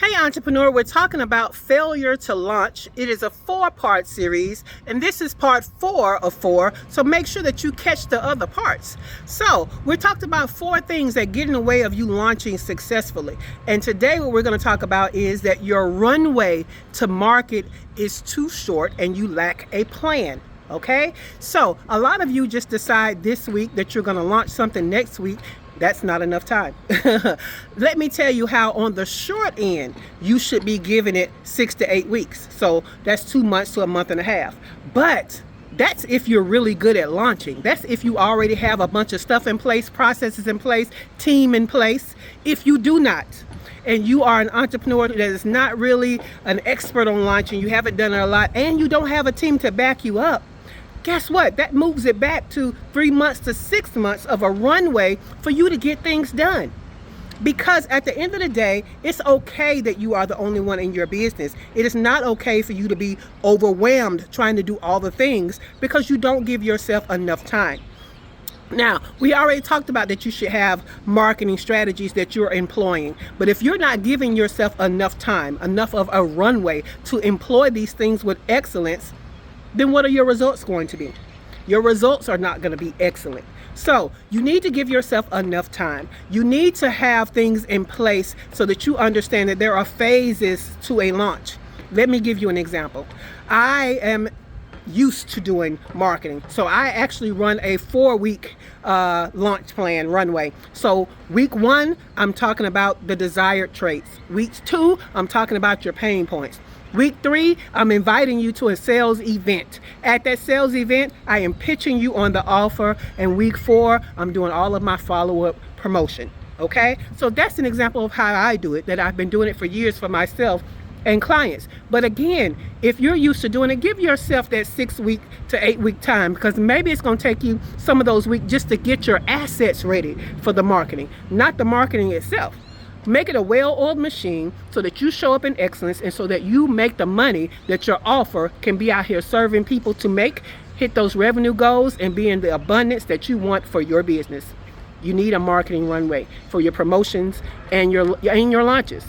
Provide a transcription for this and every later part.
Hey entrepreneur, we're talking about failure to launch. It is a 4-part series and this is part 4 of 4, so make sure that you catch the other parts. So we talked about 4 things that get in the way of you launching successfully, and today what we're going to talk about is that your runway to market is too short and you lack a plan. Okay, so a lot of you just decide this week that you're going to launch something next week. That's not enough time. Let me tell you how on the short end, you should be giving it 6 to 8 weeks. So that's 2 months to a month and a half. But that's if you're really good at launching. That's if you already have a bunch of stuff in place, processes in place, team in place. If you do not, and you are an entrepreneur that is not really an expert on launching, you haven't done it a lot, and you don't have a team to back you up, guess what? That moves it back to 3 months to 6 months of a runway for you to get things done. Because at the end of the day, it's okay that you are the only one in your business. It is not okay for you to be overwhelmed trying to do all the things because you don't give yourself enough time. Now, we already talked about that you should have marketing strategies that you're employing. But if you're not giving yourself enough time, enough of a runway to employ these things with excellence, then what are your results going to be? Your results are not going to be excellent. So you need to give yourself enough time. You need to have things in place so that you understand that there are phases to a launch. Let me give you an example. I am used to doing marketing. So I actually run a 4-week launch plan runway. So week 1, I'm talking about the desired traits. Week 2, I'm talking about your pain points. Week 3, I'm inviting you to a sales event. At that sales event, I am pitching you on the offer. And week 4, I'm doing all of my follow-up promotion. Okay? So that's an example of how I do it, that I've been doing it for years for myself and clients. But again, if you're used to doing it, give yourself that 6-week to 8-week time, because maybe it's going to take you some of those weeks just to get your assets ready for the marketing, not the marketing itself. Make it a well-oiled machine so that you show up in excellence and so that you make the money that your offer can be out here serving people to hit those revenue goals and be in the abundance that you want for your business. You need a marketing runway for your promotions and your launches.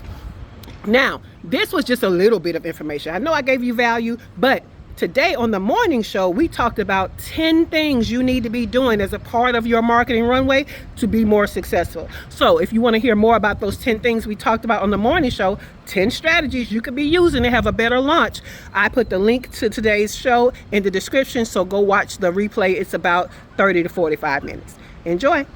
Now, this was just a little bit of information. I know I gave you value, but today on the morning show, we talked about 10 things you need to be doing as a part of your marketing runway to be more successful. So if you want to hear more about those 10 things we talked about on the morning show, 10 strategies you could be using to have a better launch, I put the link to today's show in the description, so go watch the replay. It's about 30 to 45 minutes. Enjoy.